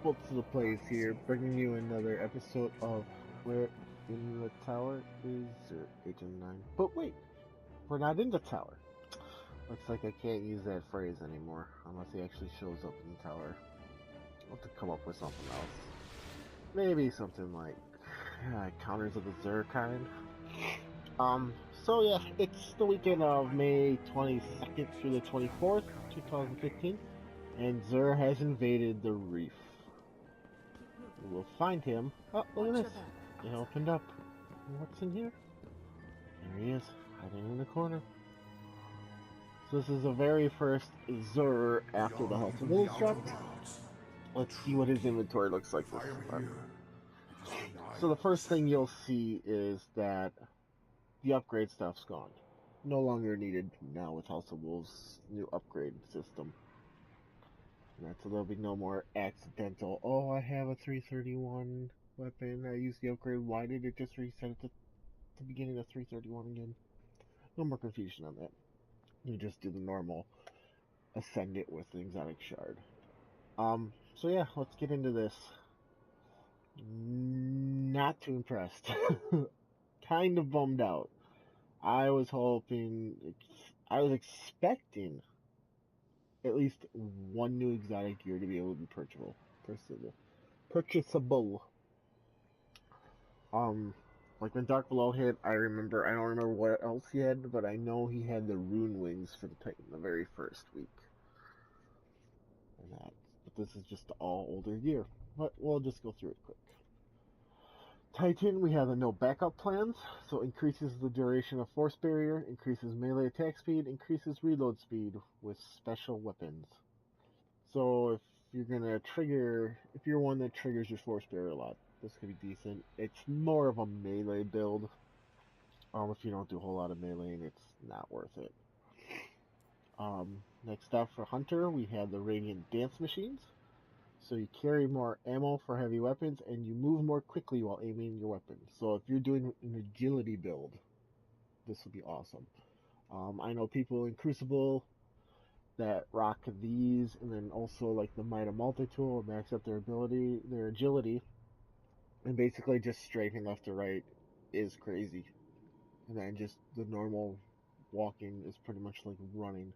Folks to the Plays here, bringing you another episode of Where in the Tower is Agent 9. But wait, we're not in the tower. Looks like I can't use that phrase anymore, unless he actually shows up in the tower. I'll have to come up with something else. Maybe something like Counters of the Zur kind. So yeah, it's the weekend of May 22nd through the 24th, 2015, and Zur has invaded the reef. We'll find him. Oh, look at this. It opened up. What's in here? There he is, hiding in the corner. So this is the very first Zur after the House of Wolves dropped. Let's see what his inventory looks like this time. So the first thing you'll see is that the upgrade stuff's gone. No longer needed now with House of Wolves' new upgrade system. So there'll be no more accidental, oh, I have a 331 weapon, I used the upgrade, why did it just reset at the beginning of 331 again? No more confusion on that. You just do the normal ascend it with the exotic shard. So yeah, let's get into this. Not too impressed. Kind of bummed out. I was expecting at least one new exotic gear to be able to be purchasable. Like when Dark Below hit, I don't remember what else he had, but I know he had the Rune Wings for the Titan the very first week. And that, but this is just all older gear. But we'll just go through it quick. Titan, we have the no backup plans, so increases the duration of force barrier, increases melee attack speed, increases reload speed with special weapons. So if you're one that triggers your force barrier a lot, this could be decent. It's more of a melee build. If you don't do a whole lot of melee, it's not worth it. Next up for Hunter, we have the Radiant Dance Machines. So you carry more ammo for heavy weapons, and you move more quickly while aiming your weapon. So if you're doing an agility build, this will be awesome. I know people in Crucible that rock these, and then also like the Mida Multi-Tool, max up their agility, and basically just strafing left to right is crazy. And then just the normal walking is pretty much like running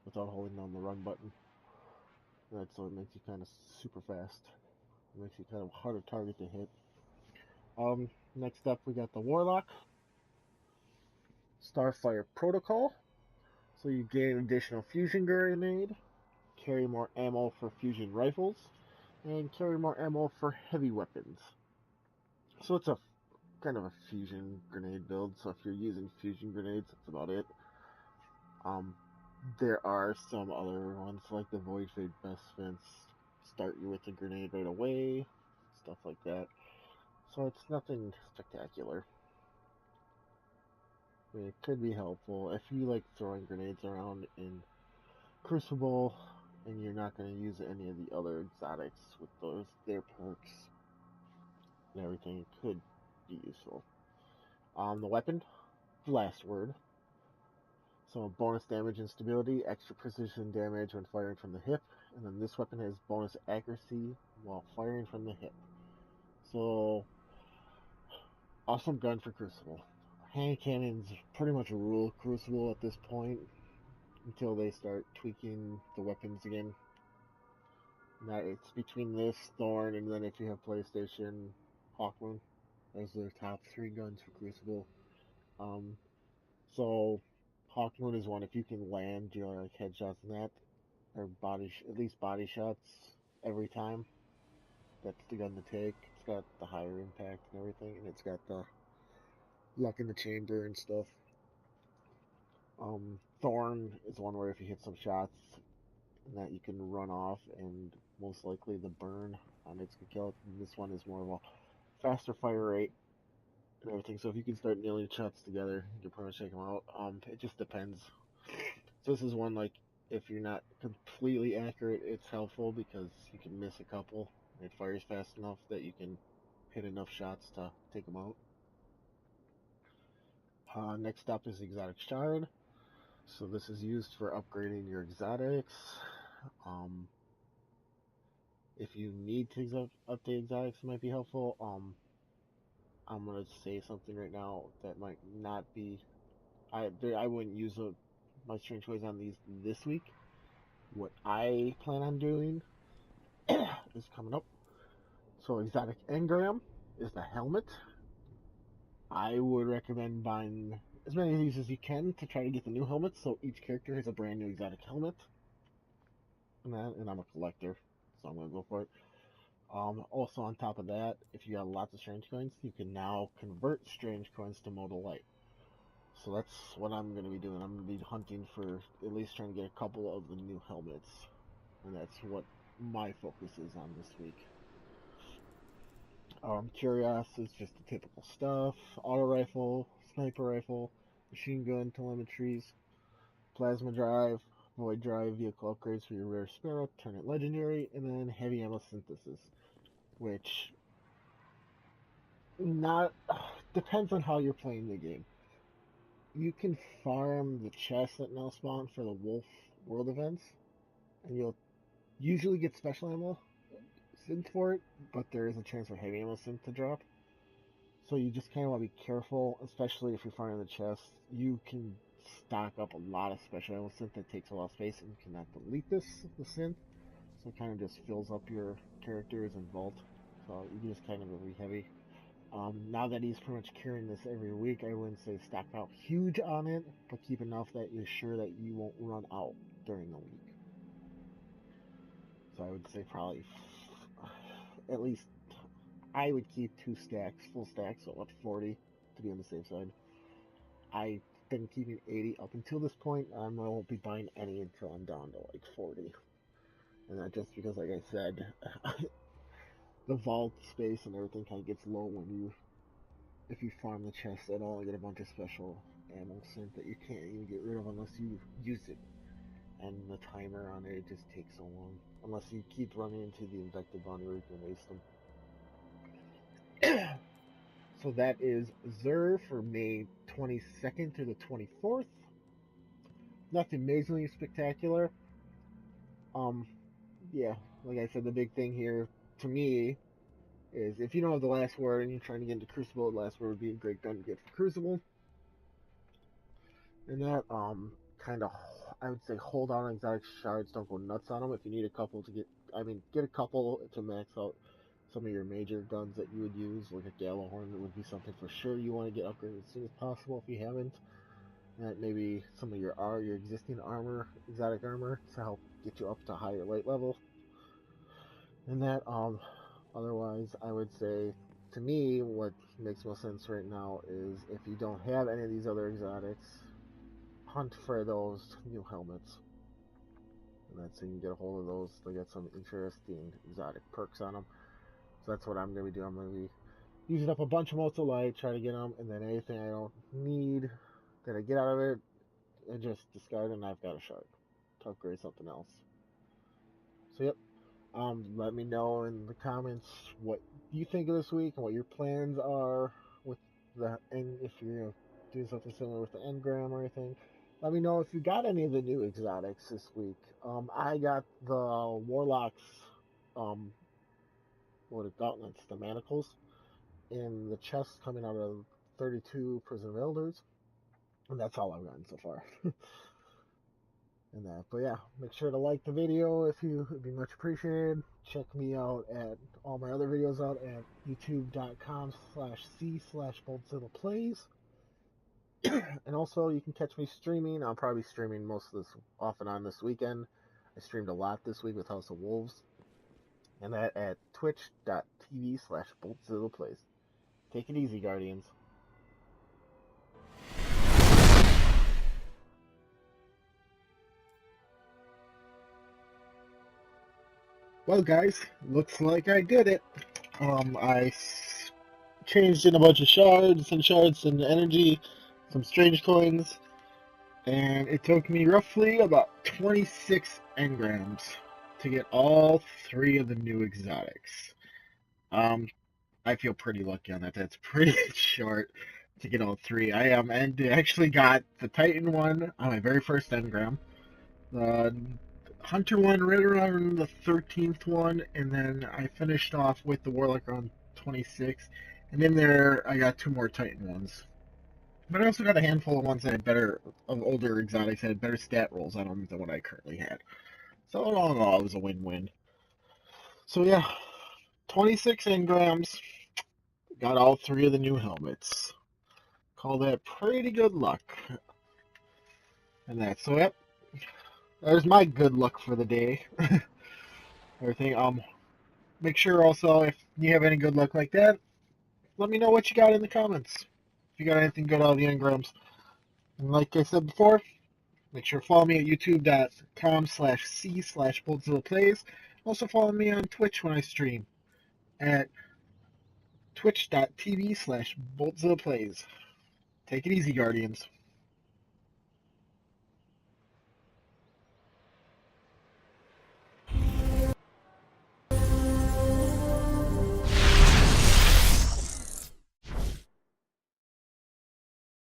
without holding down the run button. Right, so it makes you kind of super fast. It makes you kind of harder target to hit. Next up we got the Warlock. Starfire Protocol. So you gain additional fusion grenade, carry more ammo for fusion rifles, and carry more ammo for heavy weapons. So it's a kind of a fusion grenade build, so if you're using fusion grenades, that's about it. There are some other ones like the Void Fade Best Fence start you with a grenade right away, stuff like that. So it's nothing spectacular. I mean, it could be helpful if you like throwing grenades around in Crucible and you're not going to use any of the other exotics with their perks and everything. It could be useful. The weapon, Blast Word. So bonus damage and stability, extra precision damage when firing from the hip, and then this weapon has bonus accuracy while firing from the hip. So, awesome gun for Crucible. Hand cannons pretty much rule Crucible at this point until they start tweaking the weapons again. Now it's between this, Thorn, and then if you have PlayStation, Hawkmoon. Those are the top 3 guns for Crucible. So Hawkmoon is one, if you can land your like headshots and that, or at least body shots every time, that's the gun to take. It's got the higher impact and everything, and it's got the luck in the chamber and stuff. Thorn is one where if you hit some shots that you can run off, and most likely the burn on it's gonna kill it. And this one is more of a faster fire rate and everything. So if you can start nailing shots together, you can pretty much take them out. It just depends. So this is one like if you're not completely accurate, it's helpful because you can miss a couple. It fires fast enough that you can hit enough shots to take them out. Next up is Exotic Shard. So this is used for upgrading your exotics. if you need to update exotics, it might be helpful. I'm gonna say something right now that might not be. I wouldn't use my strange toys on these this week. What I plan on doing is coming up. So exotic engram is the helmet. I would recommend buying as many of these as you can to try to get the new helmets, so each character has a brand new exotic helmet. And I'm a collector, so I'm gonna go for it. Also on top of that, if you got lots of strange coins, you can now convert strange coins to modal light. So that's what I'm gonna be doing. I'm gonna be hunting for at least trying to get a couple of the new helmets, and that's what my focus is on this week. Curios is just the typical stuff: auto rifle, sniper rifle, machine gun, telemetries, plasma drive, void drive, vehicle upgrades for your rare sparrow, turn it legendary, and then heavy ammo synthesis, which not depends on how you're playing the game. You can farm the chests that now spawn for the Wolf World events, and you'll usually get special ammo synth for it, but there is a chance for heavy ammo synth to drop. So you just kind of want to be careful, especially if you're farming the chests. You can stock up a lot of special ammo synth that takes a lot of space, and you cannot delete the synth, so it kind of just fills up your characters and vault. So you can just kind of be heavy. Now that he's pretty much carrying this every week, I wouldn't say stock out huge on it, but keep enough that you're sure that you won't run out during the week. So I would say probably at least I would keep 2 stacks, full stacks, so up to 40 to be on the safe side. I've been keeping 80 up until this point. I won't be buying any until I'm down to like 40. And that just because, like I said, the vault space and everything kind of gets low if you farm the chest at all, you get a bunch of special ammo synth that you can't even get rid of unless you use it. And the timer on it just takes so long. Unless you keep running into the infected bounty where you can waste them. So that is Xur for May 22nd to the 24th. Nothing majorly spectacular. Yeah, like I said, the big thing here to me is if you don't have the last word and you're trying to get into Crucible, the last word would be a great gun to get for Crucible. And that, kind of, I would say hold on exotic shards, don't go nuts on them. If you need a couple to get a couple to max out some of your major guns that you would use, like a Gjallarhorn, that would be something for sure you want to get upgraded as soon as possible if you haven't. And maybe some of your existing armor, exotic armor, to help get you up to higher light level. And that, otherwise, I would say, to me, what makes most sense right now is if you don't have any of these other exotics, hunt for those new helmets. And that's so you can get a hold of those. They got some interesting exotic perks on them. So that's what I'm going to be doing. I'm going to be using up a bunch of Motes of Light, try to get them, and then anything I don't need that I get out of it, and just discard, and I've got a shard to upgrade something else. So yep. Let me know in the comments what you think of this week and what your plans are with and if you're gonna do something similar with the engram or anything. Let me know if you got any of the new exotics this week. I got the Warlocks, gauntlets, the manacles, in the chest coming out of 32 Prison of Elders, and that's all I've gotten so far. And that, but yeah, make sure to like the video if you would be much appreciated. Check me out at all my other videos out at youtube.com/c/BoldZillaPlays. And also you can catch me streaming. I'll probably be streaming most of this off and on this weekend. I streamed a lot this week with House of Wolves. And that at twitch.tv/BoldZillaPlays. Take it easy, Guardians. Well, guys, looks like I did it. I changed in a bunch of shards and energy, some strange coins, and it took me roughly about 26 engrams to get all 3 of the new exotics. I feel pretty lucky on that. That's pretty short to get all 3. I and actually got the Titan one on my very first engram. The Hunter one right around the 13th one, and then I finished off with the Warlock on 26. And in there, I got two more Titan ones. But I also got a handful of ones that had better, of older exotics that had better stat rolls on them than what I currently had. So all in all, it was a win-win. So yeah, 26 engrams, got all three of the new helmets. Call that pretty good luck. And that's so yep. There's my good luck for the day. Everything. Make sure also if you have any good luck like that, let me know what you got in the comments. If you got anything good out of the engrams. And like I said before, make sure to follow me at youtube.com/c/BoltzillaPlays. Also follow me on Twitch when I stream at twitch.tv/BoltzillaPlays. Take it easy, Guardians.